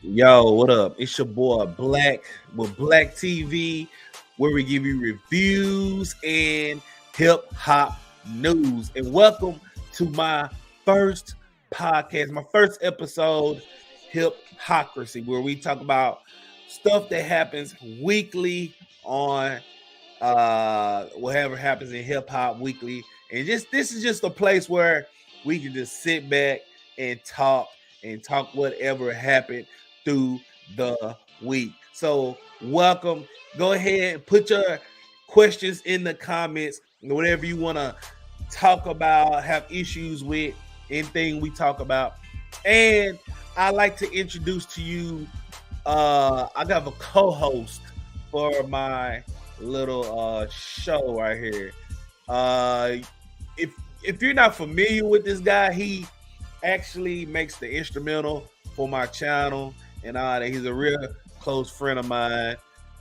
Yo, what up? It's your boy Black with Black TV, where we give you reviews and hip hop news. And welcome to my first podcast, my first episode, HipHopcrasy, where we talk about stuff that happens weekly on whatever happens in hip hop weekly. And this is just a place where we can just sit back and talk whatever happened through the week. So welcome. Go ahead and put your questions in the comments, whatever you want to talk about, have issues with, anything we talk about. And I like to introduce to you, I got a co-host for my little show right here. If you're not familiar with this guy, he actually makes the instrumental for my channel and all that. He's a real close friend of mine.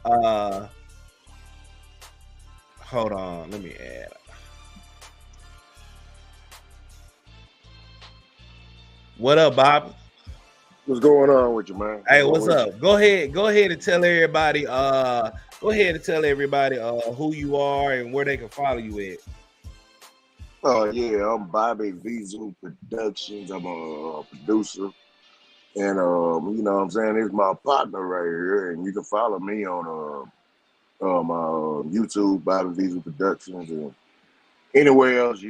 Hold on, let me add. What up, Bob? What's going on with you, man? Hey, what's up? Go ahead and tell everybody. Who you are and where they can follow you at. Oh yeah, I'm BobbyVZOO Productions. I'm a producer, and you know what I'm saying, it's my partner right here, and you can follow me on YouTube, BobbyVZOO Productions, and anywhere else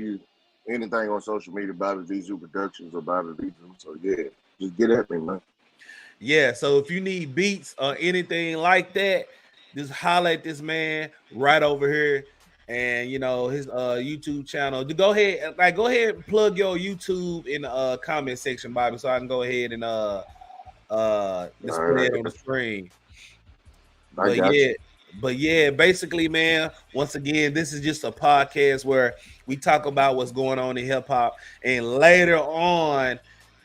anything on social media, BobbyVZOO Productions or BobbyVZOO. So yeah, just get at me, man. Yeah, so if you need beats or anything like that, just holler at this man right over here. And you know his YouTube channel. Go ahead and plug your YouTube in the comment section, Bobby, so I can go ahead and display it on the screen. But yeah, basically, man, once again, this is just a podcast where we talk about what's going on in hip hop, and later on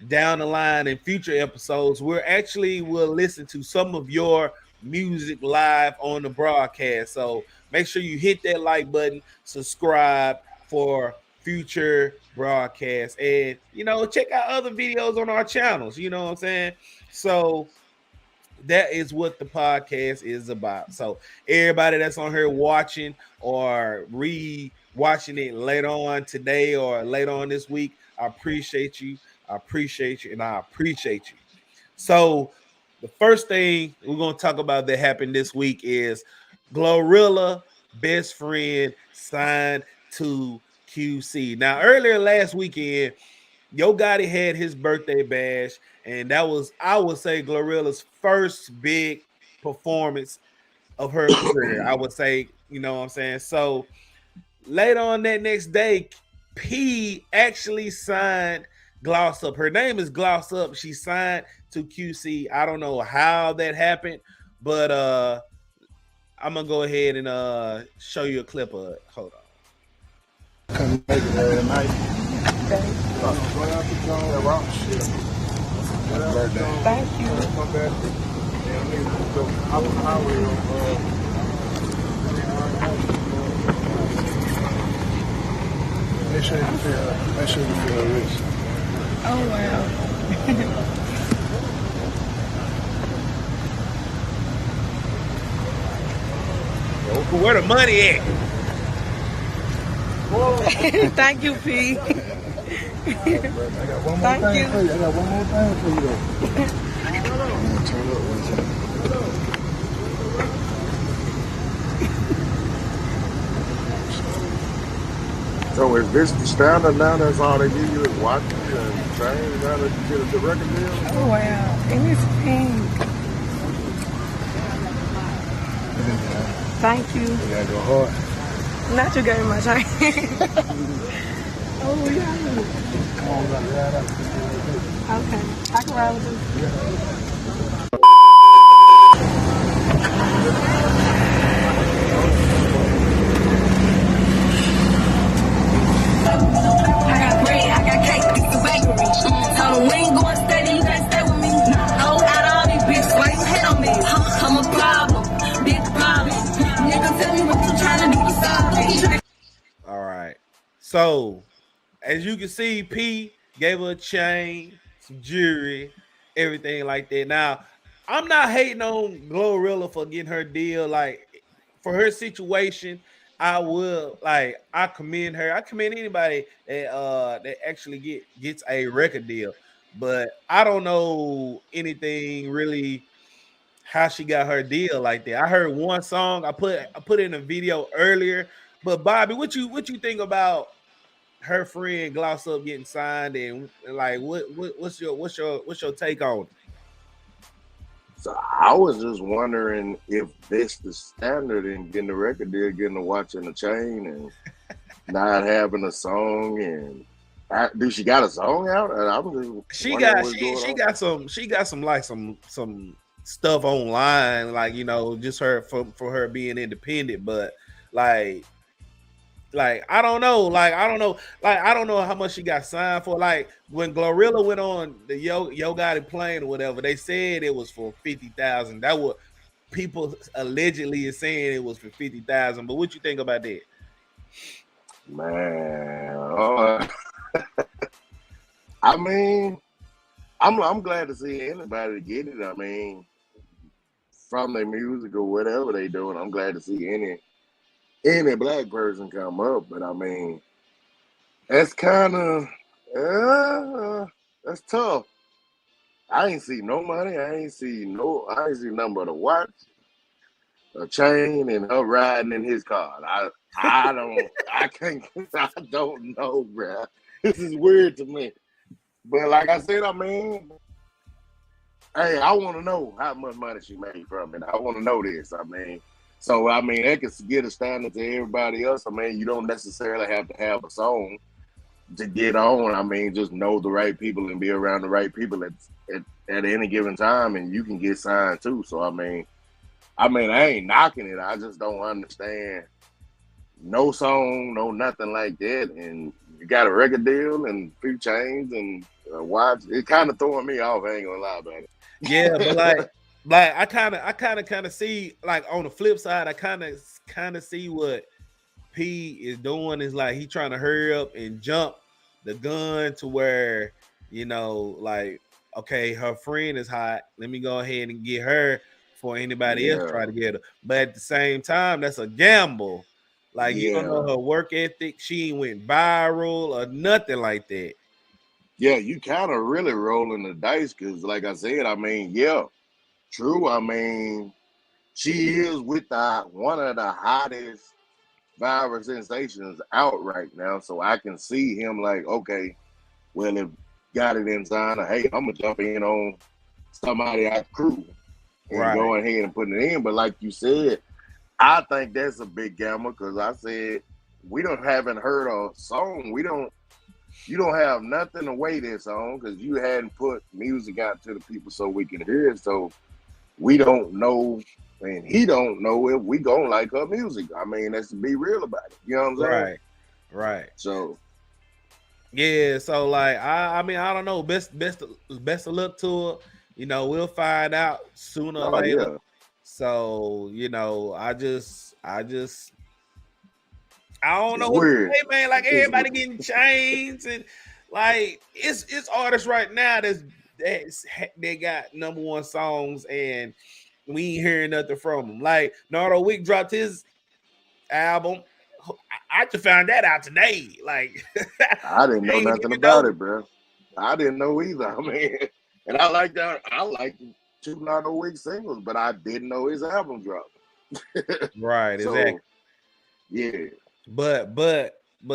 down the line in future episodes, we'll listen to some of your music live on the broadcast. So make sure you hit that like button, subscribe for future broadcasts, and check out other videos on our channels. You know what I'm saying? So that is what the podcast is about. So everybody that's on here watching or re-watching it later on today or later on this week, I appreciate you. I appreciate you, and I appreciate you. So the first thing we're going to talk about that happened this week is Glorilla Best Friend signed to QC. Now, earlier last weekend, Yo Gotti had his birthday bash, and that was, I would say, Glorilla's first big performance of her career. I would say, you know what I'm saying? So later on that next day, P actually signed Gloss Up. Her name is Gloss Up. She signed to QC. I don't know how that happened, but I'm gonna go ahead and show you a clip of it. Hold on. Couldn't make it every night. Okay. Thank you. Make sure you feel rich. Oh wow. Where the money at? Thank you, P. I got one more thing for you. Though. I'm gonna turn up one time. So is this the standard now? That's all they give you is watching and train now that you get a record deal? Oh wow. And it's pink. Thank you. You gotta go hard. Not you gave my time. Oh yeah. Come on, ride out. Okay. I can ride with you. All right. So, as you can see, P gave her a chain, some jewelry, everything like that. Now, I'm not hating on Glorilla for getting her deal. Like for her situation, I will like I commend her. I commend anybody that actually gets a record deal. But I don't know anything really how she got her deal like that. I heard one song. I put in a video earlier. But Bobby, what you think about her friend Gloss Up getting signed and like what's your take on it? So I was just wondering if this the standard in getting a record deal, getting a watch and a chain, and not having a song. And do she got a song out? And I'm just She wondering got what's she going she on. got some like some stuff online, like just her for her being independent, but like I don't know, I don't know how much she got signed for. Like when Glorilla went on the Yo Gotti plane or whatever, they said it was for 50,000. That what people allegedly is saying it was for 50,000. But what you think about that? Man, I mean, I'm glad to see anybody get it. I mean, from their music or whatever they doing, I'm glad to see any black person come up. But I mean, that's kind of that's tough. I ain't see no money. I ain't see nothing but a watch, a chain, and her riding in his car. I can't, I don't know, bruh. This is weird to me. But like I said, I mean, hey, I want to know how much money she made from it. I want to know this. I mean, so I mean, that could get a standard to everybody else. I mean, you don't necessarily have to have a song to get on. I mean, just know the right people and be around the right people at any given time, and you can get signed too. So I ain't knocking it. I just don't understand no song, no nothing like that, and you got a record deal and a few chains and a watch. It kind of throwing me off. I ain't gonna lie about it. Yeah, but like I kind of see, like on the flip side, I kind of see what P is doing is like he trying to hurry up and jump the gun to where like, okay, her friend is hot. Let me go ahead and get her before anybody else try Yeah, to get her. But at the same time, that's a gamble. Like you don't know yeah, her work ethic. She ain't went viral or nothing like that. yeah. You kind of really rolling the dice because, like I said, I mean, yeah, true. I mean, she is with the one of the hottest viral sensations out right now, so I can see him like, okay, well, if got it in China, hey, I'm gonna jump in on somebody out the crew and Right. go ahead and put it in. But like you said, I think that's a big gamble because I said we don't haven't heard a song. You don't have nothing to weigh this on because you hadn't put music out to the people so we can hear it. So we don't know, and he don't know if we gonna like her music. I mean, let's be real about it. You know what I'm saying? Right. Right. So Yeah, so like I mean I don't know. Best of luck to her. We'll find out sooner or oh later. yeah, So I don't know it's what to weird. say, man. Like It's everybody getting chains and like it's artists right now they got number one songs and we ain't hearing nothing from them. Like Nardo Wick dropped his album. I just found that out today. Like I didn't I know ain't nothing even about know. it, bro. I didn't know either. I mean, and I like that. I like the two not a week singles, but I didn't know his album dropped. Right, exactly. So yeah, But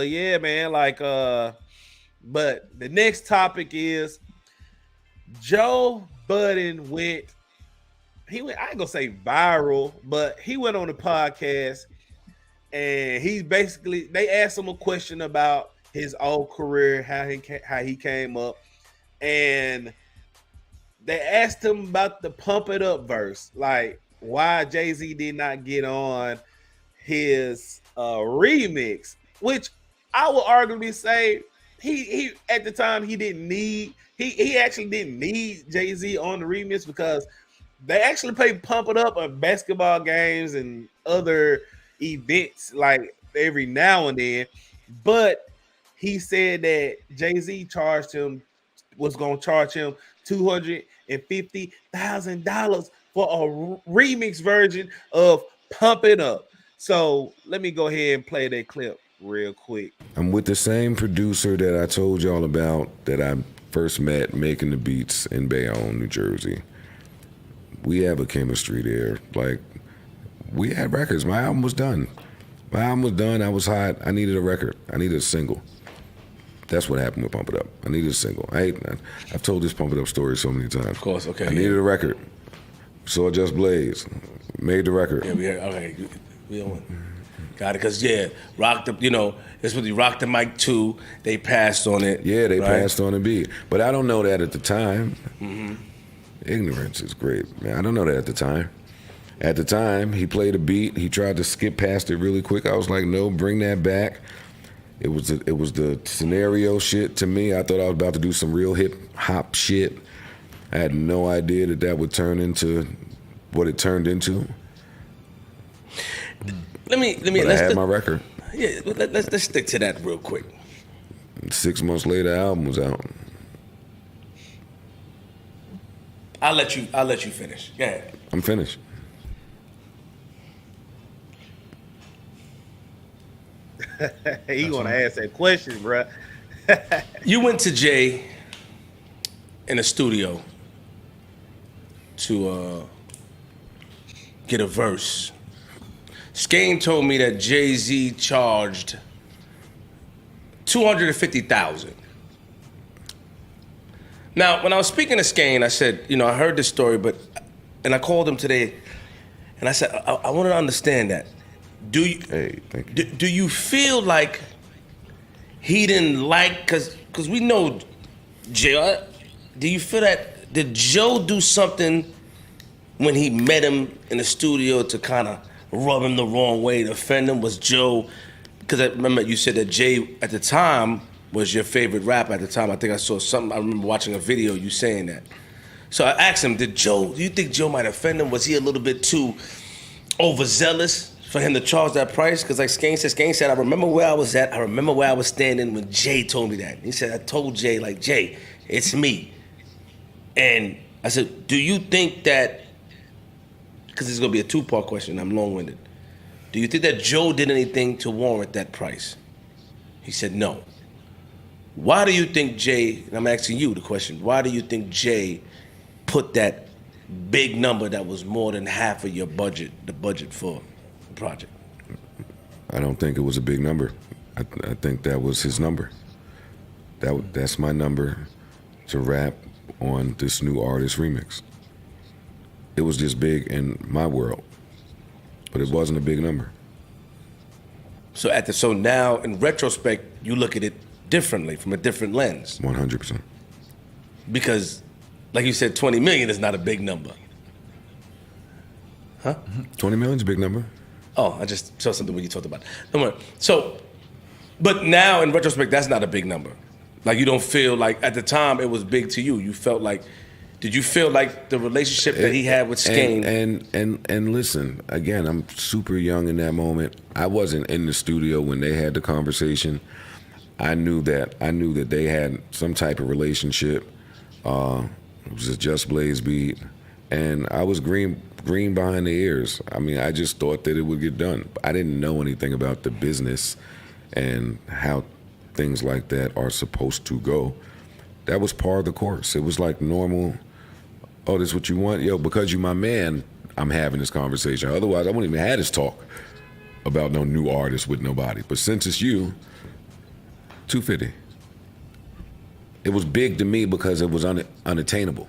yeah, man, like but the next topic is Joe Budden I ain't gonna say viral, but he went on the podcast and they asked him a question about his old career, how he came up, and they asked him about the Pump It Up verse, like why Jay-Z did not get on his remix, which I would arguably say he at the time he actually didn't need Jay-Z on the remix because they actually play Pump It Up on basketball games and other events like every now and then. But he said that Jay-Z charged him was gonna charge him $250,000 for a remix version of Pump It Up. So let me go ahead and play that clip real quick. I'm with the same producer that I told y'all about that I first met making the beats in Bayonne, New Jersey. We have a chemistry there. Like, we had records. My album was done. I was hot. I needed a record. I needed a single. That's what happened with Pump It Up. I needed a single. I've told this Pump It Up story so many times. Of course, okay. I needed a record. Saw Just Blaze. Made the record. Yeah, okay. We don't got it, because, rocked the, it's when you rocked the mic too, they passed on it. Yeah, they right? passed on the beat. But I don't know that at the time. Mm-hmm. Ignorance is great, man. I don't know that at the time. At the time, he played a beat. He tried to skip past it really quick. I was like, no, bring that back. It was the scenario shit to me. I thought I was about to do some real hip hop shit. I had no idea that would turn into what it turned into. Let me. I had my record. Yeah, let's stick to that real quick. 6 months later, the album was out. I'll let you finish. Go ahead. I'm finished. He gonna ask that question, bro. You went to Jay in a studio to get a verse. Skane told me that Jay-Z charged $250,000. Now, when I was speaking to Skane, I said, I heard this story, and I called him today, and I said, I want to understand that. Do you feel like he didn't like, because we know Jay, do you feel that, did Joe do something when he met him in the studio to kind of rub him the wrong way, to offend him? Was Joe, because I remember you said that Jay at the time was your favorite rapper at the time. I think I saw something, I remember watching a video you saying that. So I asked him, do you think Joe might offend him? Was he a little bit too overzealous for him to charge that price? Because like Skane said, I remember where I was at, I remember where I was standing when Jay told me that. He said, I told Jay, like, Jay, it's me. And I said, do you think that, because it's gonna be a two-part question, I'm long-winded. Do you think that Joe did anything to warrant that price? He said no. Why do you think Jay, and I'm asking you the question, why do you think Jay put that big number that was more than half of your budget, the budget for the project? I don't think it was a big number. I think that was his number. That's my number to rap on this new artist remix. It was just big in my world, but it wasn't a big number. So now in retrospect, you look at it differently, from a different lens. 100%. Because, like you said, 20 million is not a big number. Huh? 20 million is a big number. Oh, I just saw something when you talked about it. Don't worry. So, but now in retrospect, that's not a big number. Like, you don't feel like at the time it was big to you. You felt like, did you feel like the relationship that he had with Skane? And listen, again, I'm super young in that moment. I wasn't in the studio when they had the conversation. I knew that they had some type of relationship. It was a Just Blaze beat, and I was green behind the ears. I mean, I just thought that it would get done. I didn't know anything about the business and how things like that are supposed to go. That was part of the course. It was like normal. Oh, this is what you want? Yo, because you my man, I'm having this conversation. Otherwise, I wouldn't even have this talk about no new artist with nobody. But since it's you, 250. It was big to me because it was unattainable.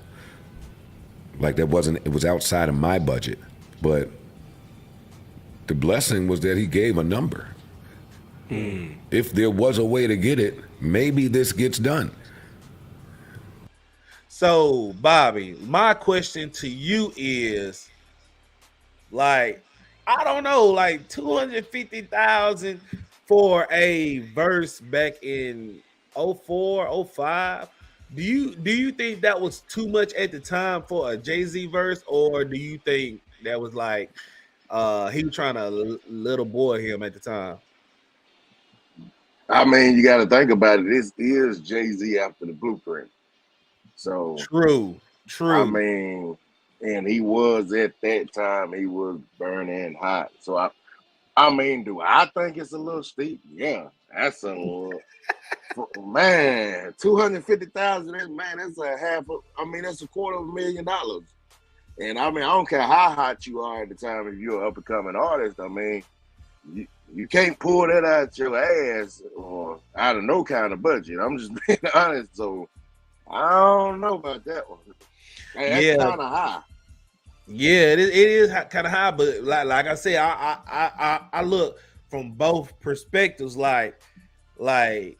Like it was outside of my budget. But the blessing was that he gave a number. If there was a way to get it, maybe this gets done. So, Bobby, my question to you is, like, I don't know, like 250,000 for a verse back in 04, 05. Do you think that was too much at the time for a Jay-Z verse, or do you think that was like he was trying to little boy him at the time? I mean, you got to think about it. This is Jay-Z after the Blueprint. So True. I mean, and he was at that time, he was burning hot. So I mean, do I think it's a little steep? Yeah, that's a man, $250,000. Man, that's that's $250,000. And I mean, I don't care how hot you are at the time if you're an up and coming artist. I mean, you can't pull that out your ass or out of no kind of budget. I'm just being honest. So I don't know about that one. Hey, that's kind of high. Yeah, it is kind of high, but like I said, I look from both perspectives. Like let's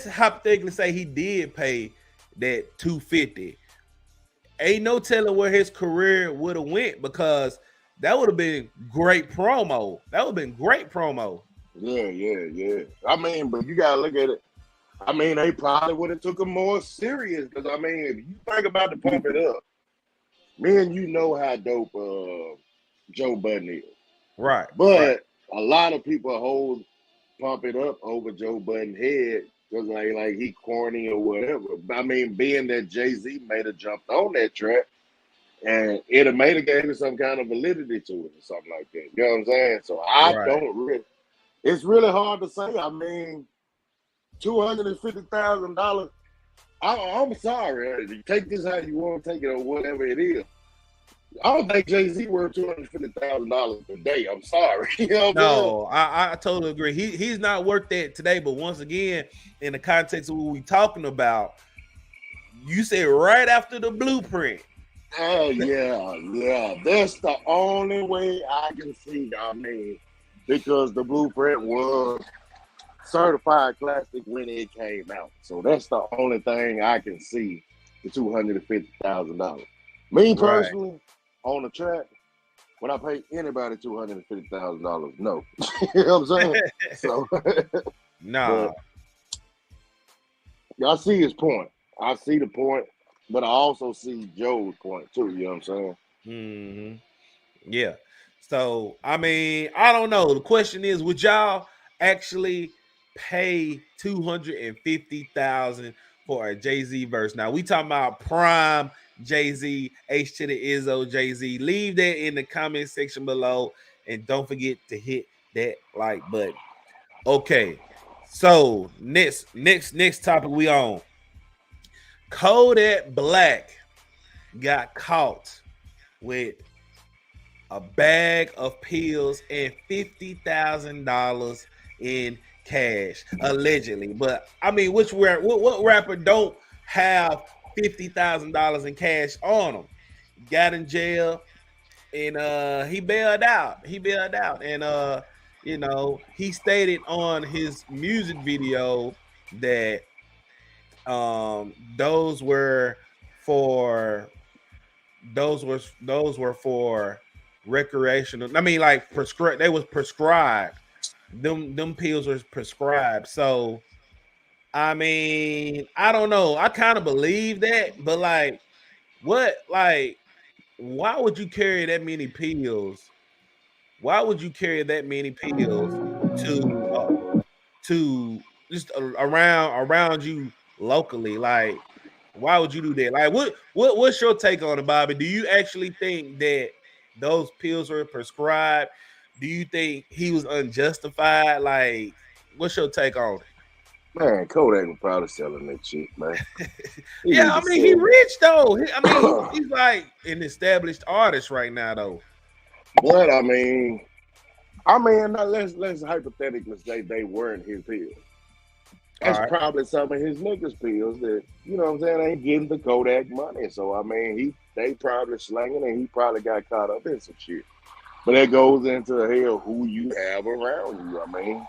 hypothetically say he did pay that 250. Ain't no telling where his career would have went, because that would have been great promo. Yeah. I mean, but you gotta look at it. I mean, they probably would have took him more serious, because I mean, if you think about the Pump It Up, me and you know how dope Joe Budden is, right? But a lot of people hold Pump It Up over Joe Budden's head because like he corny or whatever. I mean, being that Jay-Z may have jumped on that track, and it may have gave it some kind of validity to it or something like that. You know what I'm saying? So I don't really. It's really hard to say. I mean, $250,000. I'm sorry. You take this how you want to take it or whatever it is. I don't think Jay-Z worth $250,000 a day. I'm sorry. You know what no, I totally agree. He's not worth that today. But once again, in the context of what we're talking about, you said right after the blueprint. Oh yeah. That's the only way I can see. I mean, because the blueprint was certified classic when it came out. So that's the only thing I can see, the $250,000. Me personally, on the track, when I pay anybody $250,000, no. You know what I'm saying? So nah. I see his point. I see the point, but I also see Joe's point too. You know what I'm saying? Mm-hmm. Yeah. So I mean, I don't know. The question is, would y'all actually pay $250,000 for a Jay-Z verse? Now we talking about prime Jay-Z, H to the Izzo Jay-Z. Leave that in the comment section below, and don't forget to hit that like button. Okay, so next topic we on. Kodak Black got caught with a bag of pills and $50,000 in cash, allegedly. But I mean, what rapper don't have $50,000 in cash on him? Got in jail, and he bailed out. And he stated on his music video that those were for recreational. I mean, like prescribed. They was prescribed. Them pills were prescribed. So I mean, I don't know. I kind of believe that, but like, why would you carry that many pills? Why would you carry that many pills to just around you locally? Like, why would you do that? Like, what's your take on it, Bobby? Do you actually think that those pills were prescribed? Do you think he was unjustified? Like, what's your take on it? Man, Kodak was probably selling that shit, man. Yeah, I mean, he rich though. I mean, he's like an established artist right now, though. But I mean, let's hypothetically say they weren't his pills. That's probably some of his niggas' pills that, you know what I'm saying, ain't getting the Kodak money. So I mean, they probably slanging, and he probably got caught up in some shit. But that goes into hell who you have around you. I mean,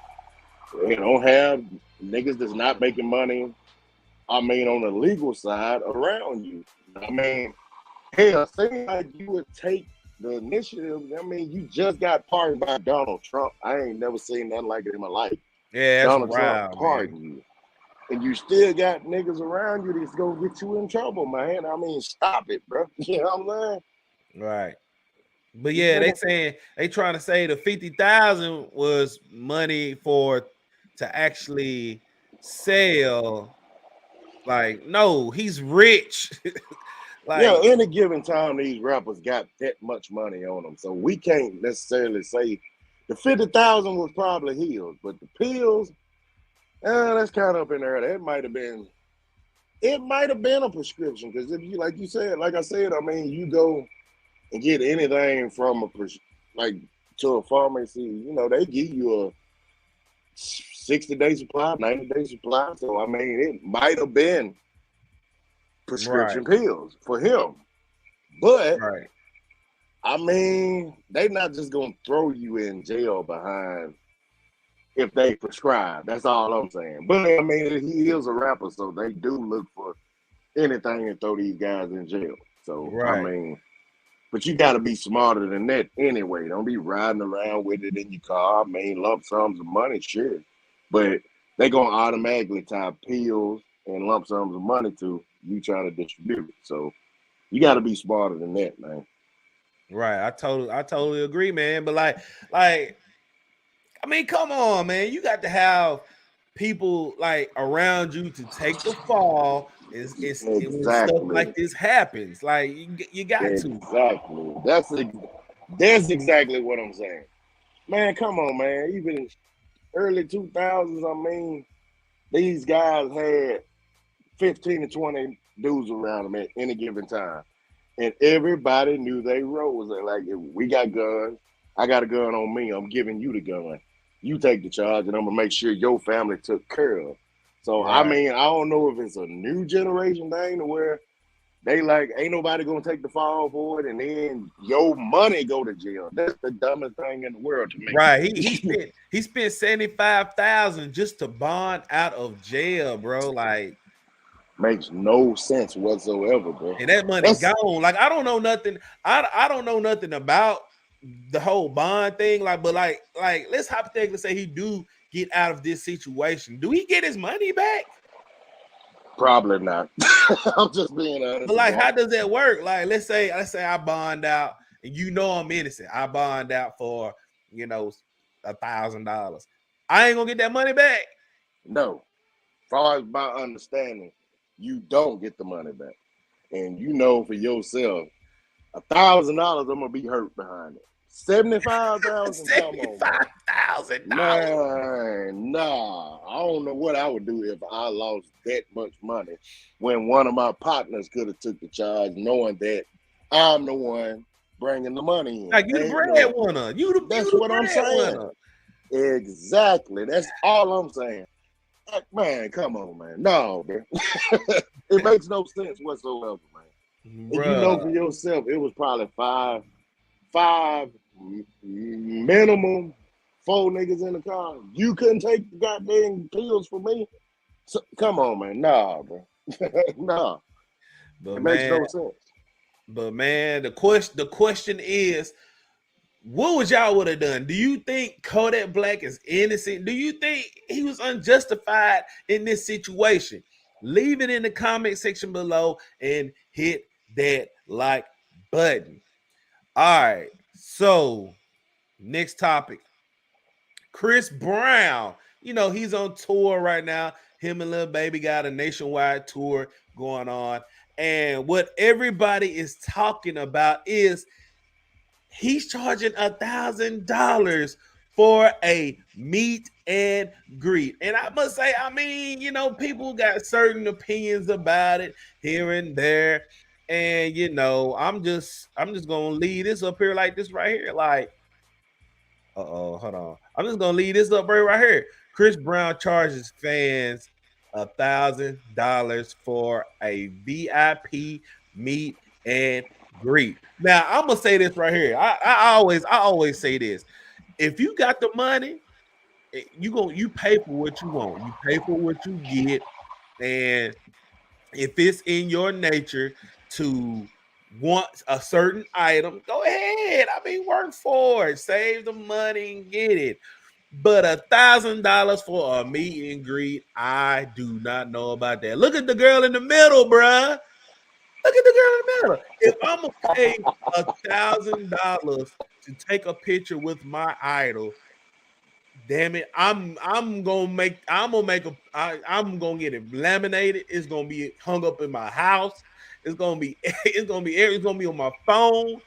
you don't have niggas that's not making money, I mean, on the legal side around you. I mean, hell, seems like you would take the initiative. I mean, you just got pardoned by Donald Trump. I ain't never seen nothing like it in my life. Yeah, Donald Trump pardoned you. And you still got niggas around you that's gonna get you in trouble, man. I mean, stop it, bro. You know what I'm saying? Right. But yeah, they trying to say the 50,000 was money to actually sell Like, no, he's rich. Yeah, Like, any given time, these rappers got that much money on them, so we can't necessarily say the 50,000 was probably heels, but the pills, that's kind of up in there. That might have been. It might have been a prescription because if you, like you said, like I said, I mean, you go and get anything from like to a pharmacy, you know, they give you a 60-day supply, 90-day supply. So I mean, it might have been right, prescription pills for him, but right, I mean, they not just gonna throw you in jail behind if they prescribe. That's all I'm saying. But I mean, he is a rapper, so they do look for anything and throw these guys in jail. So I right. mean, but you got to be smarter than that anyway. Don't be riding around with it in your car. I mean, lump sums of money, sure, but they gonna automatically tie pills and lump sums of money to you trying to distribute it. So you got to be smarter than that, man. Right. I totally agree, man. But like, I mean, come on, man. You got to have people like around you to take the fall. Is when stuff Exactly, like this happens. Like you got to. exactly. That's exactly what I'm saying, man. Come on, man. Even early 2000s, I mean, these guys had 15 to 20 dudes around them at any given time. And everybody knew they roles. Like, if we got guns, I got a gun on me, I'm giving you the gun. You take the charge, and I'm going to make sure your family took care of. So, I Right. mean, I don't know if it's a new generation thing to where they like, ain't nobody going to take the fall for it, and then your money go to jail. That's the dumbest thing in the world to me. Right. He spent 75,000 just to bond out of jail, bro. Like, Makes no sense whatsoever, bro. and that money That's gone. Like, I don't know nothing. I don't know nothing about the whole bond thing. Like, but like let's hypothetically say he do get out of this situation. Do he get his money back? probably not. I'm just being honest But like, about how it. does that work? Like, let's say I bond out and you know I'm innocent. I bond out for $1,000. I ain't gonna get that money back. No. Far as my understanding, you don't get the money back. And you know for yourself, $1,000, I'm gonna be hurt behind it. 75,000, come on, man. $75,000. Man, nah. I don't know what I would do if I lost that much money when one of my partners could have took the charge, knowing that I'm the one bringing the money in. Like, you the Ain't no, breadwinner. You that's the what I'm saying. breadwinner. Exactly. That's all I'm saying. Like, man, come on, man. No, man. It makes no sense whatsoever, man. And you know for Bruh. yourself, it was probably five minimum, 4 niggas in the car. You couldn't take the goddamn pills for me. So, come on, man. Nah, bro. Nah. But It makes man, no sense. the question is, what would y'all would have done? Do you think Kodak Black is innocent? Do you think he was unjustified in this situation? Leave it in the comment section below and hit that like button. All right. So, next topic. Chris Brown. He's on tour right now. Him and Lil Baby got a nationwide tour going on. And what everybody is talking about is he's charging $1,000 for a meet and greet. And I must say, I mean, people got certain opinions about it here and there. And I'm just gonna leave this up here like this right here. Like, hold on. I'm just gonna leave this up right here. Chris Brown charges fans $1,000 for a VIP meet and greet. Now I'm gonna say this right here. I always say this. If you got the money, you pay for what you want. You pay for what you get, and if it's in your nature to want a certain item, go ahead. I mean, work for it, save the money and get it. But $1,000 for a meet and greet, I do not know about that. Look at the girl in the middle, bruh. Look at the girl in the middle. If I'm gonna pay $1,000 to take a picture with my idol, Damn it! I'm gonna get it laminated. It's gonna be hung up in my house. It's gonna be on my phone.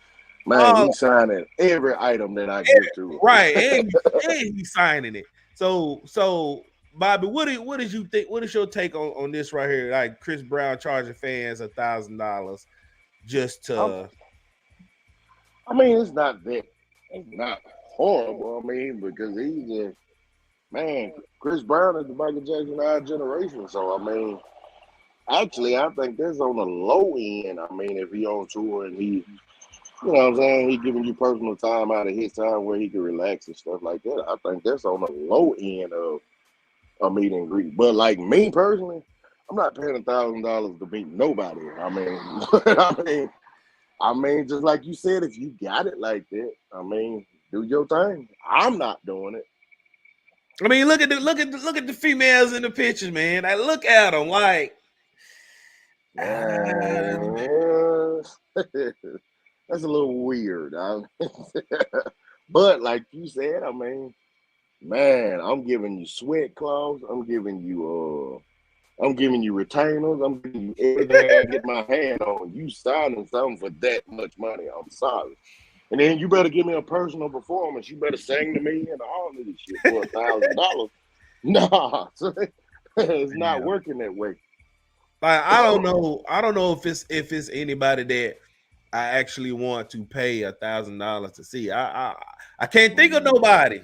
Man, Oh, he's signing every item that I give to him. right, and he's signing it. So Bobby, what did you think? What is your take on this right here? Like Chris Brown charging fans $1,000 just to. I mean, it's not horrible. I mean, because he's just, man, Chris Brown is the Michael Jackson of our generation. So I mean, actually, I think that's on the low end. I mean, if he on tour and he, you know what I'm saying, he giving you personal time out of his time where he can relax and stuff like that. I think that's on the low end of a meet and greet. But like me personally, I'm not paying $1,000 to meet nobody. I mean, just like you said, if you got it like that, I mean, do your thing. I'm not doing it. I mean, look at the females in the pictures, man. I look at them like. That's a little weird. But like you said, I mean, man, I'm giving you sweat cloths. I'm giving you retainers. I'm giving you everything I get my hand on. You signing something for that much money. I'm sorry. And then you better give me a personal performance. You better sing to me and all of this shit for $1,000. Nah, it's not working that way. Like, I don't know if it's anybody that I actually want to pay $1,000 to see. I can't think of nobody.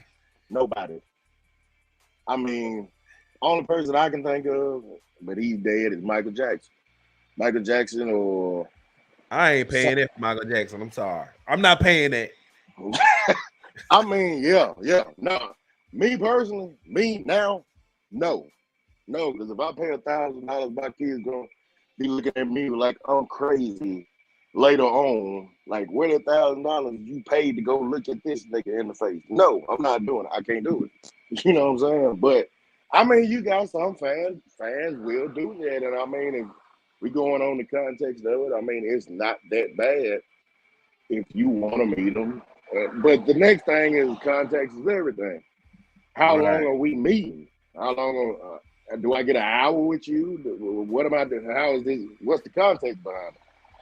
Nobody. I mean, only person I can think of, but he's dead, is Michael Jackson. Michael Jackson, or I ain't paying it for Michael Jackson. I'm sorry. I'm not paying that. I mean, yeah. No. Me personally, no. No, because if I pay $1,000, my kids gonna be looking at me like I'm crazy later on. Like, where the $1,000 you paid to go look at this nigga in the face? No, I'm not doing it. I can't do it. You know what I'm saying? But I mean, you got some fans will do that, and I mean, if we going on the context of it, I mean, it's not that bad if you want to meet them. But the next thing is context is everything. How long are we meeting? How long do I get an hour with you? What am I doing? How is this? What's the context behind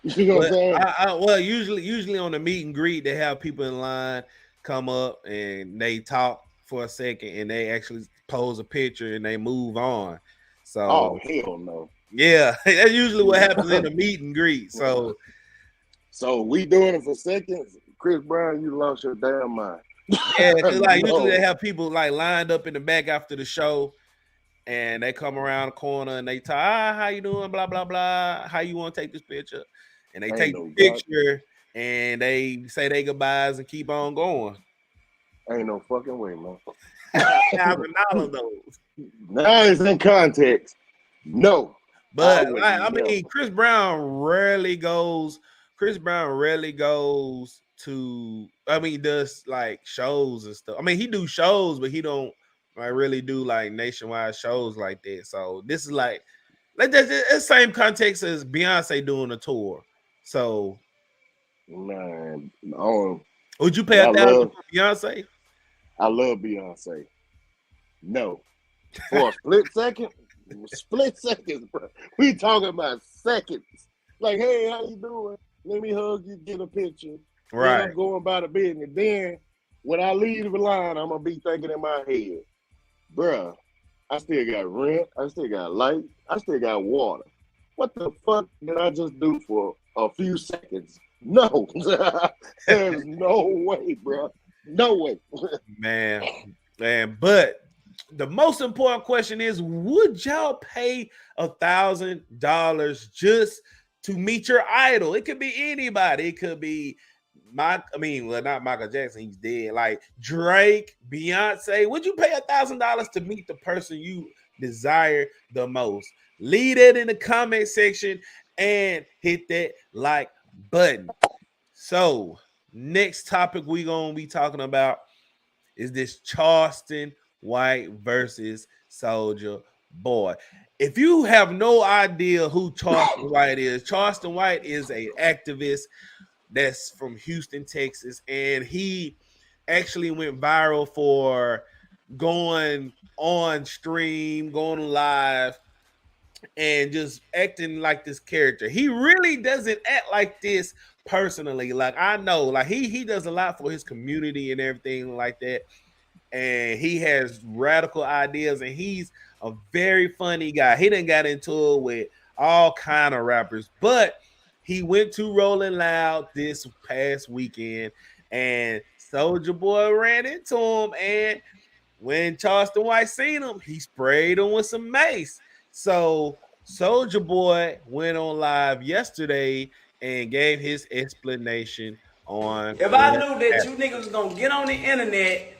it? You know what I'm saying? Well, usually on the meet and greet, they have people in line come up and they talk for a second and they actually pose a picture and they move on. So, oh hell no. Yeah, that's usually what happens in the meet and greet. So we doing it for seconds. Chris Brown, you lost your damn mind. Yeah, because like usually they have people like lined up in the back after the show, and they come around the corner and they talk, how you doing? Blah blah blah. How you want to take this picture? And they take the picture and they say their goodbyes and keep on going. Ain't no fucking way, man. $1,000 those. Now it's in context. No. But I mean, Chris Brown rarely goes to, I mean, does like shows and stuff. I mean, he do shows, but he don't like really do like nationwide shows like that. So this is like the same context as Beyonce doing a tour. So, man, would you pay $1,000 for Beyonce? I love Beyonce. No, for a split seconds, bro. We talking about seconds. Like, hey, how you doing? Let me hug you, get a picture. Right. Then I'm going about the business. Then when I leave the line, I'm gonna be thinking in my head, bruh, I still got rent, I still got light, I still got water. What the fuck did I just do for a few seconds? No, there's no way, bro. No way. man. But the most important question is, would y'all pay $1,000 just to meet your idol? It could be anybody. It could be not Michael Jackson, he's dead. Like Drake, Beyonce. Would you pay $1,000 to meet the person you desire the most? Leave it in the comment section and hit that like button. So, next topic we gonna be talking about is this Charleston White versus Soulja Boy. If you have no idea who Charleston White is an activist that's from Houston, Texas, and he actually went viral for going on stream, going live, and just acting like this character. He really doesn't act like this personally. Like I know, like he does a lot for his community and everything like that. And he has radical ideas, and he's a very funny guy. He done got into it with all kind of rappers, but he went to Rolling Loud this past weekend, and Soldier Boy ran into him, and when Charleston White seen him, he sprayed him with some mace. So Soldier Boy went on live yesterday and gave his explanation on If I what knew that happened. you niggas was gonna get on the internet,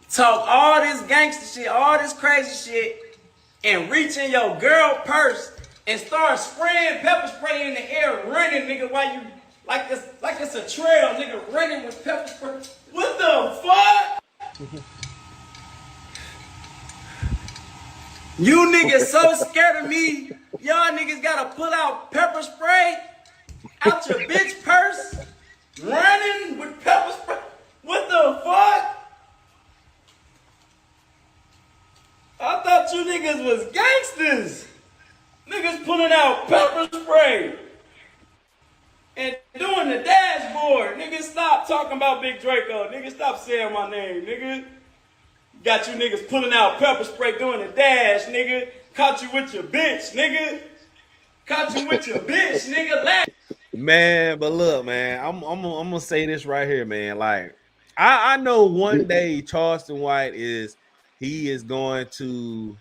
talk all this gangster shit, all this crazy shit, and reach in your girl purse and start spraying pepper spray in the air, running, nigga, while you like it's a trail, nigga, running with pepper spray. What the fuck? You niggas so scared of me, y'all niggas gotta pull out pepper spray out your bitch purse, running with pepper spray. What the fuck? I thought you niggas was gangsters. Niggas pulling out pepper spray and doing the dashboard. Niggas stop talking about Big Draco. Niggas stop saying my name, nigga. Got you niggas pulling out pepper spray doing the dash, nigga. Caught you with your bitch, nigga. Caught you with your bitch, nigga. Man, but look, man, I'm gonna say this right here, man. Like, I know one day Charleston White is going to,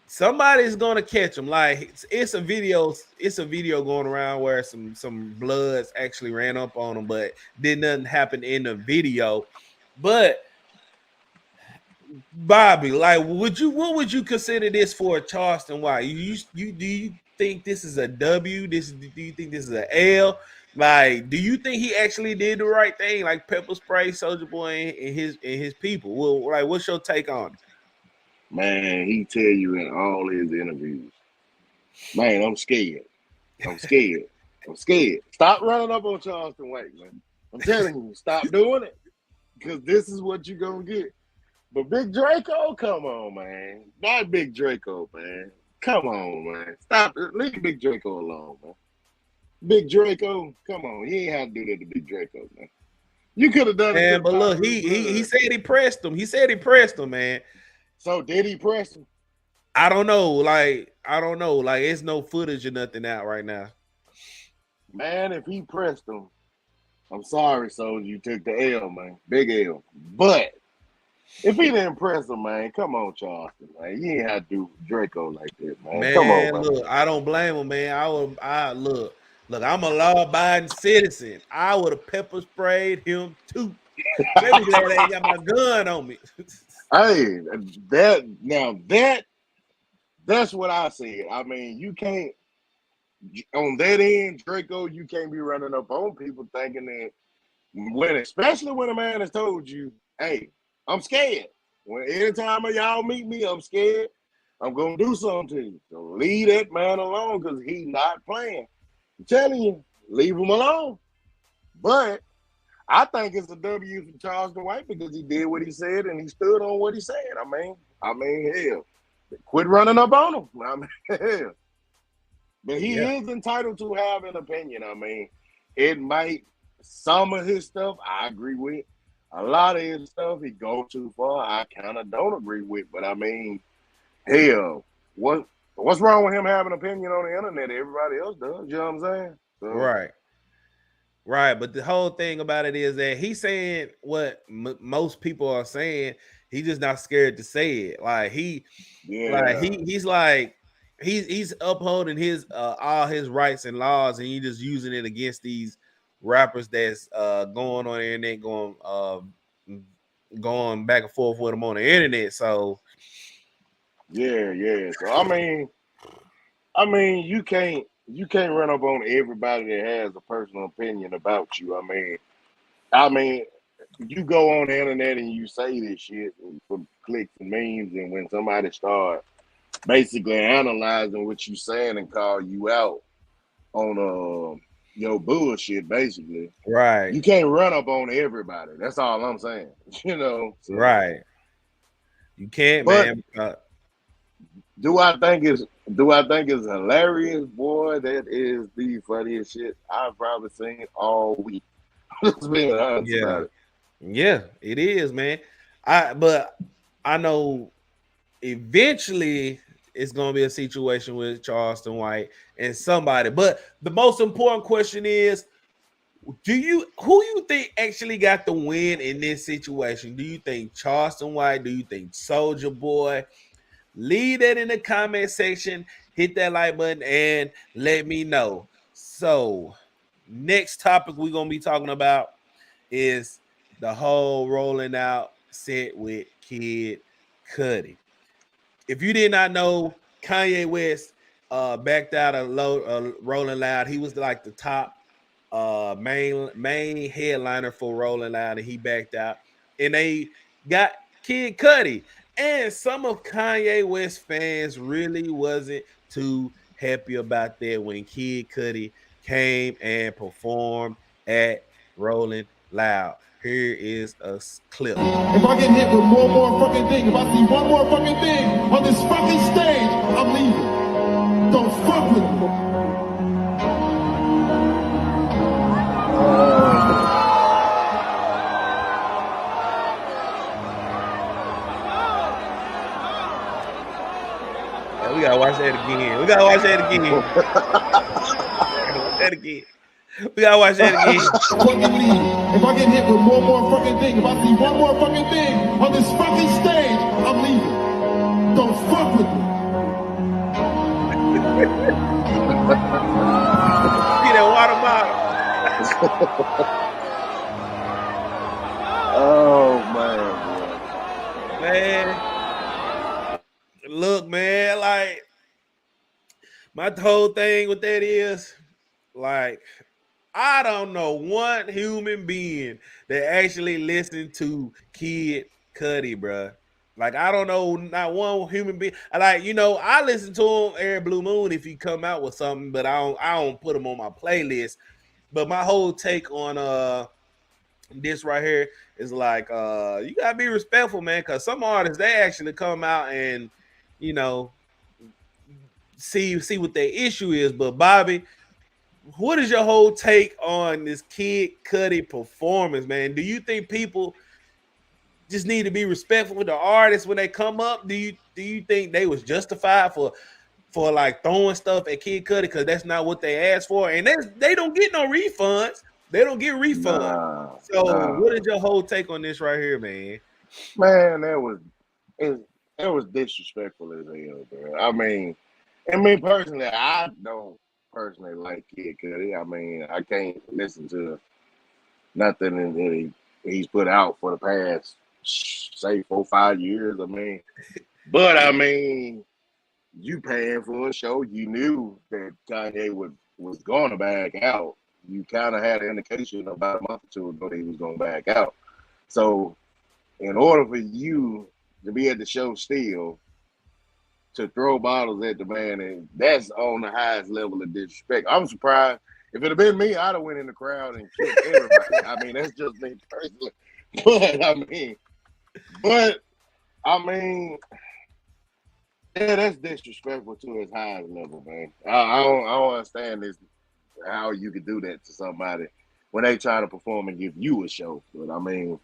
somebody's gonna catch him. Like it's a video going around where some bloods actually ran up on him, but did nothing happen in the video. But Bobby, like, what would you consider this for Charleston White? You do you think this is a W? Do you think this is an L? Like, do you think he actually did the right thing, like pepper spray Soldier Boy and his people? Well, like, what's your take on it? Man, he tell you in all his interviews, man, I'm scared. I'm scared. I'm scared. Stop running up on Charleston White, man. I'm telling you, stop doing it. Because this is what you're going to get. But Big Draco, come on, man. Not Big Draco, man. Come on, man. Stop. Leave Big Draco alone, man. Big Draco, come on. You ain't have to do that to Big Draco, man. You could have done it. Man, but look, he said he pressed him. He said he pressed him, man. So did he press him? I don't know. Like, it's no footage or nothing out right now. Man, if he pressed him, I'm sorry, Soldier, you took the L, man. Big L. But if he didn't press him, man, come on, Charleston, man. You ain't have to do Draco like that, man. Man, come on, man. Look, I don't blame him, man. Look, I'm a law-abiding citizen. I would have pepper sprayed him too. Maybe glad I ain't got my gun on me. Hey, that's what I said. I mean, you can't, on that end, Draco, you can't be running up on people thinking that, especially when a man has told you, hey, I'm scared. When anytime y'all meet me, I'm scared. I'm going to do something to you. So leave that man alone because he's not playing. I'm telling you, leave him alone. But I think it's a W for Charleston White because he did what he said and he stood on what he said. I mean, hell, quit running up on him. I mean, hell. But he is entitled to have an opinion. I mean, it might, some of his stuff I agree with. A lot of his stuff he goes too far. I kind of don't agree with. But I mean, hell, what's wrong with him having an opinion on the internet? Everybody else does. You know what I'm saying? So, Right. But the whole thing about it is that he's saying what most people are saying. He's just not scared to say it. Like he's upholding his all his rights and laws, and he just using it against these rappers that's going on the internet, going back and forth with them on the internet. So yeah. So I mean, you can't run up on everybody that has a personal opinion about you. I mean, you go on the internet and you say this shit for clicks and memes, and when somebody start basically analyzing what you saying and call you out on your bullshit, basically. Right. You can't run up on everybody. That's all I'm saying. You know. So. Right. You can't, But man. do I think it's hilarious, boy? That is the funniest shit I've probably seen all week. Just being honest Yeah. about it. Yeah, it is, man. But I know eventually it's gonna be a situation with Charleston White and somebody. But the most important question is, who you think actually got the win in this situation? Do you think Charleston White? Do you think Soulja Boy? Leave that in the comment section. Hit that like button and let me know. So, next topic we're gonna be talking about is the whole rolling out set with Kid Cudi. If you did not know, Kanye West backed out of Rolling Loud. He was like the top main headliner for Rolling Loud, and he backed out. And they got Kid Cudi. And some of Kanye West fans really wasn't too happy about that when Kid Cudi came and performed at Rolling Loud. Here is a clip. If I get hit with one more fucking thing, if I see one more fucking thing on this fucking stage, I'm leaving. Don't fuck with me. We gotta watch that again. We gotta watch that again. We gotta watch that again. Fucking leave. If I get hit with one more fucking thing, if I see one more fucking thing on this fucking stage, I'm leaving. Don't fuck with me. See that water bottle. Oh man, Man. Look, man, like my whole thing with that is like I don't know one human being that actually listened to Kid Cudi, bro. Like I don't know not one human being. Like I listen to him every blue moon if he come out with something, but I don't put him on my playlist. But my whole take on this right here is like you gotta be respectful, man, because some artists they actually come out and see what their issue is. But Bobby, what is your whole take on this Kid Cudi performance, man? Do you think people just need to be respectful with the artists when they come up? Do you think they was justified for like throwing stuff at Kid Cudi because that's not what they asked for, and they don't get no refunds. They don't get refunds. What is your whole take on this right here, man? Man, that was disrespectful as hell, bro. I mean personally, I don't personally like Kid Cudi. I mean, I can't listen to nothing that he's put out for the past, say, 4-5 years. I mean, but I mean, you paying for a show, you knew that Kanye was going to back out. You kind of had an indication about a month or two ago that he was going to back out. So, in order for you to be at the show still, to throw bottles at the man, and that's on the highest level of disrespect. I'm surprised. If it had been me, I'd have went in the crowd and killed everybody. I mean, that's just me personally. But I mean, yeah, that's disrespectful to his highest level, man. I don't understand this, how you could do that to somebody when they try to perform and give you a show. But I mean,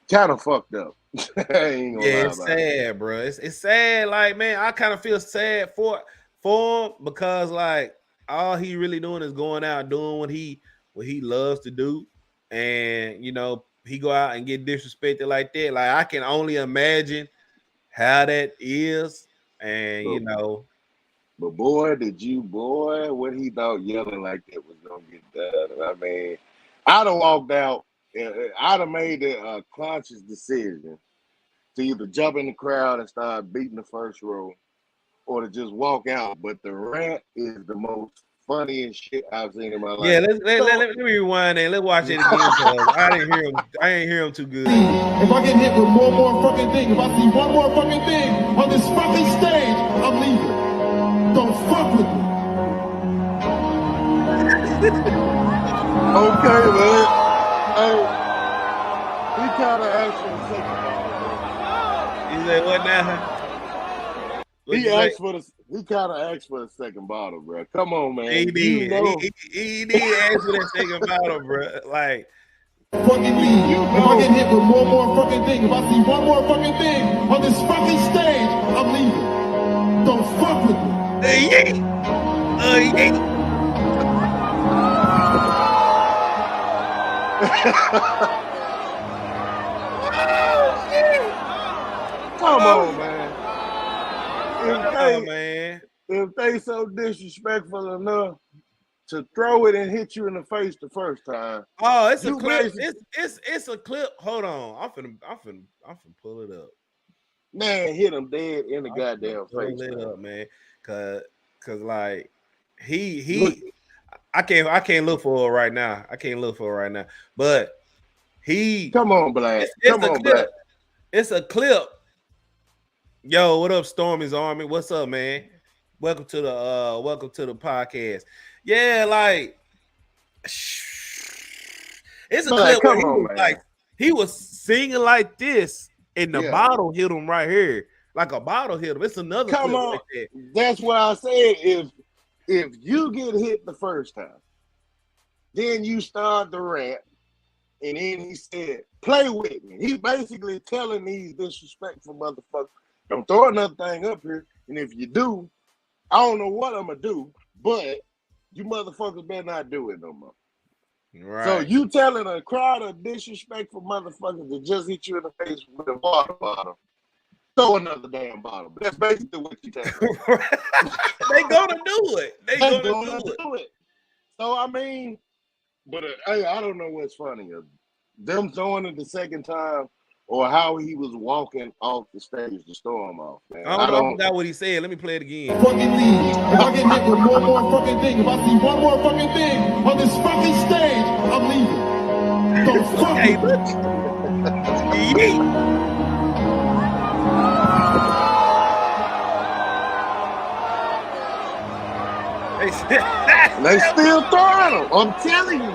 kind of fucked up. It's sad, bro. It's sad. Like, man, I kind of feel sad for him because like all he really doing is going out doing what he loves to do, and he go out and get disrespected like that. Like I can only imagine how that is, and But boy, what he thought yelling like that was gonna get done. I mean, I'd have walked out. I'd have made a conscious decision to either jump in the crowd and start beating the first row, or to just walk out. But the rant is the most funniest shit I've seen in my life. Yeah, let me rewind and let's watch it again. I didn't hear him too good. If I get hit with one more fucking thing, if I see one more fucking thing on this fucking stage, I'm leaving. Don't fuck with me. Okay, man. Hey, he kind of actually sick about it, bro. You say what now? He kind of asked for the second bottle, bro. Come on, man. He did. You know. He did ask for that second bottle, bro. Like, fucking leave. If I get hit with one more fucking thing, if I see one more fucking thing on this fucking stage, I'm leaving. Don't fuck with me. yeet. Come on, man. If they so disrespectful enough to throw it and hit you in the face the first time. Oh, it's a clip. It's a clip. Hold on. I'm finna pull it up. Man, hit him dead in the goddamn face. Pull it up, man. Cause like I can't look for it right now. But come on, Black. Black. It's a clip. Yo, what up, Stormy's Army? What's up, man? Welcome to the podcast. Yeah, like it's a clip where he was singing like this, and the bottle hit him right here. Like a bottle hit him. It's another clip like that. That's what I said. If you get hit the first time, then you start the rant, and then he said, "Play with me." He basically telling these disrespectful motherfuckers, "Don't throw another thing up here, and if you do, I don't know what I'm gonna do, but you motherfuckers better not do it no more." Right. So you telling a crowd of disrespectful motherfuckers that just hit you in the face with a water bottle, throw another damn bottle. But that's basically what you telling. They gonna do it. They gonna do it. So I mean, but I don't know what's funnier, them throwing it the second time, or how he was walking off the stage to storm off, man. I forgot what he said. Let me play it again. Fucking leave. If I get hit with one more fucking thing, if I see one more fucking thing on this fucking stage, I'm leaving. Don't fuck with me. They still throwing them. I'm telling you.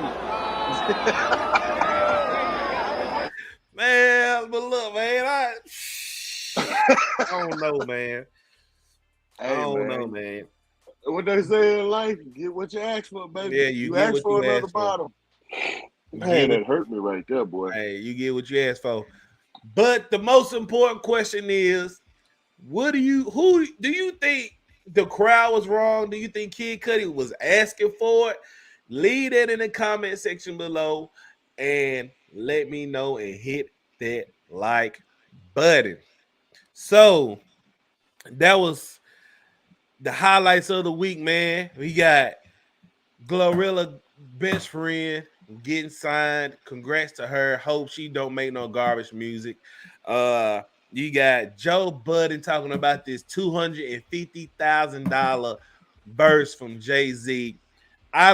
Man, but look, man, I don't know, man. I don't know, man. What they say in life, you get what you ask for, baby. Yeah, you get ask for another bottle. Man, that hurt me right there, boy. Hey, you get what you asked for. But the most important question is, who do you think the crowd was wrong? Do you think Kid Cudi was asking for it? Leave that in the comment section below and let me know and hit that like button. So that was the highlights of the week, man. We got Glorilla best friend getting signed. Congrats to her. Hope she don't make no garbage music. You got Joe Budden talking about this $250,000 verse from Jay-Z. I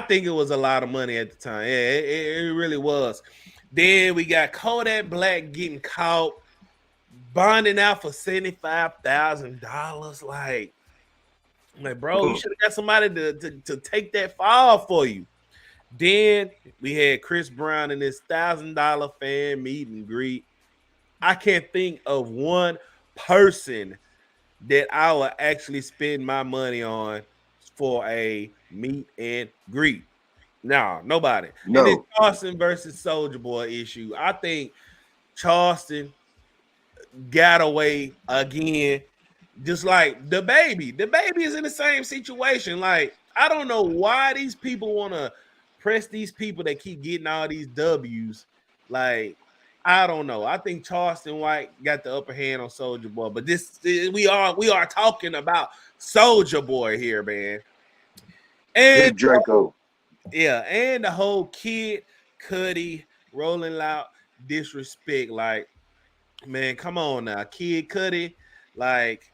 think it was a lot of money at the time. Yeah, it really was. Then we got Kodak Black getting caught bonding out for $75,000. Like, bro, you should have got somebody to take that fall for you. Then we had Chris Brown in this $1,000 fan meet and greet. I can't think of one person that I would actually spend my money on for a meet and greet. No, nobody. No. And then Charleston versus Soulja Boy issue. I think Charleston got away again, just like the baby. The baby is in the same situation. Like, I don't know why these people want to press these people that keep getting all these W's. Like, I don't know. I think Charleston White got the upper hand on Soulja Boy, but we are talking about Soulja Boy here, man. And Draco. Yeah, and the whole Kid Cudi Rolling Loud disrespect. Like, man, come on now. Kid Cudi, like,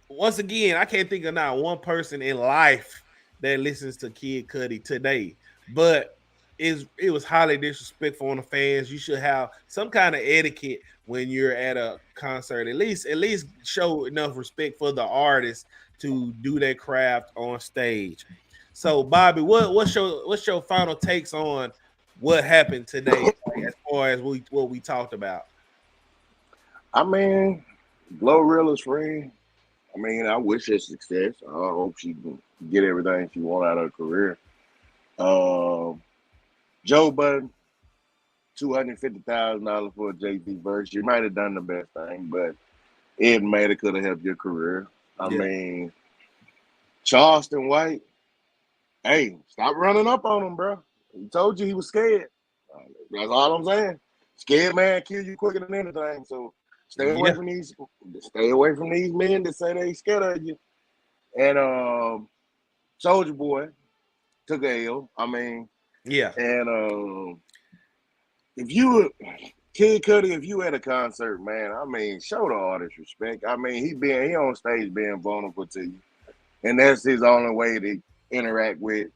once again, I can't think of not one person in life that listens to Kid Cudi today, but it was highly disrespectful on the fans. You should have some kind of etiquette when you're at a concert. At least show enough respect for the artist to do their craft on stage. So, Bobby, what's your final takes on what happened today, as far as what we talked about? I mean, Glorilla's friend. I mean, I wish her success. I hope she can get everything she want out of her career. Joe Budden, $250,000 for a Jay-Z verse. You might have done the best thing, but it might have could have helped your career. I mean, Charleston White, hey, stop running up on him, bro. He told you he was scared. That's all I'm saying. Scared man kill you quicker than anything. So stay away from these men that say they scared of you. And Soldier Boy took a L. I mean, and if you Kid Cuddi, if you at a concert, man, I mean, show the artist respect. I mean, he on stage being vulnerable to you, and that's his only way to interact with.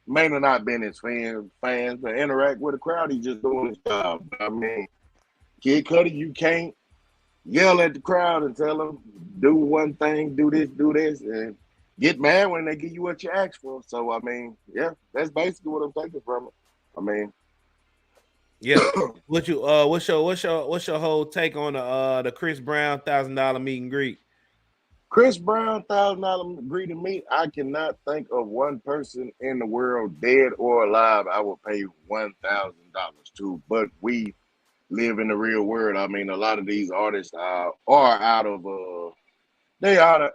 May have not been his fans, but interact with the crowd. He's just doing his job. I mean, Kid Cuddi, you can't yell at the crowd and tell them do one thing, do this, and get mad when they give you what you ask for. So I mean, yeah, that's basically what I'm taking from it. I mean. Yeah. What's your whole take on the Chris Brown $1,000 meet and greet? Chris Brown $1,000 greet and meet. I cannot think of one person in the world, dead or alive, I would pay $1,000 to. But we live in the real world. I mean, a lot of these artists are out of reality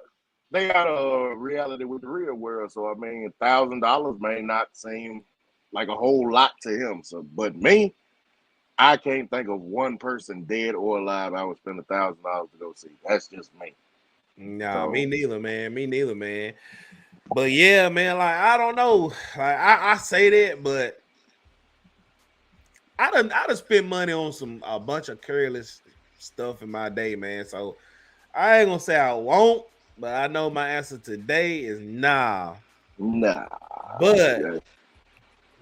with the real world. So I mean, $1,000 may not seem like a whole lot to him. So, but me, I can't think of one person, dead or alive, I would spend $1,000 to go see. That's just me. Nah, me neither, man. But yeah, man, like I don't know. Like I say that, but I done spent money on a bunch of careless stuff in my day, man. So I ain't gonna say I won't, but I know my answer today is nah.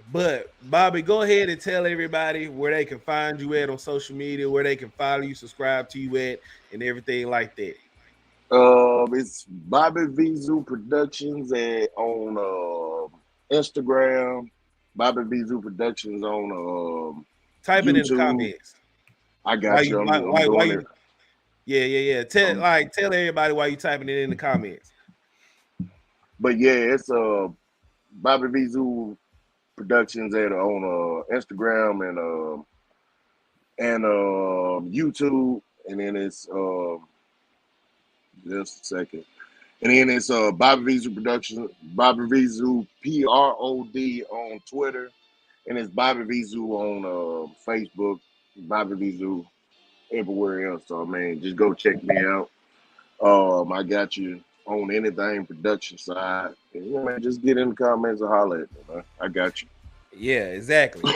But Bobby, go ahead and tell everybody where they can find you at on social media, where they can follow you, subscribe to you at, and everything like that. It's BobbyVZOO Productions on Instagram. BobbyVZOO Productions on type YouTube. It in the comments. I got you. I'm doing it. Yeah. Tell everybody why you typing it in the comments. But yeah, it's BobbyVZOO Productions on Instagram and YouTube, and then it's just a second. And then it's BobbyVZOO Productions, BobbyVZOO PROD on Twitter, and it's BobbyVZOO on Facebook, BobbyVZOO everywhere else. So I mean, just go check me out. I got you on anything production side. And, you know, man, just get in the comments and holler at me, man. I got you. Yeah, exactly.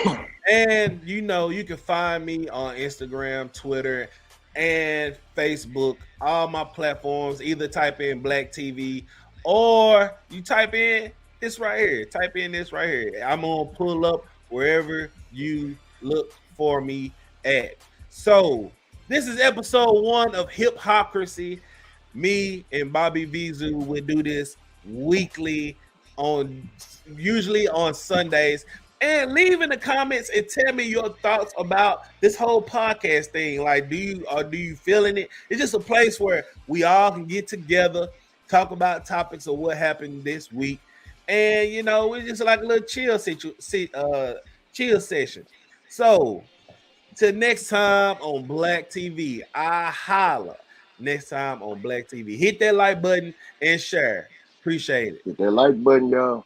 And you know, you can find me on Instagram, Twitter, and Facebook, all my platforms. Either type in Black TV or you type in this right here. Type in this right here. I'm gonna pull up wherever you look for me at. So this is episode 1 of HipHopcrasy. Me and BobbyVZOO would do this weekly usually on Sundays. And leave in the comments and tell me your thoughts about this whole podcast thing. Like, do you feeling it? It's just a place where we all can get together, talk about topics of what happened this week, and you know, it's just like a little chill session. So, till next time on Black TV, I holla. Next time on Black TV, hit that like button and share. Appreciate it. Hit that like button, y'all.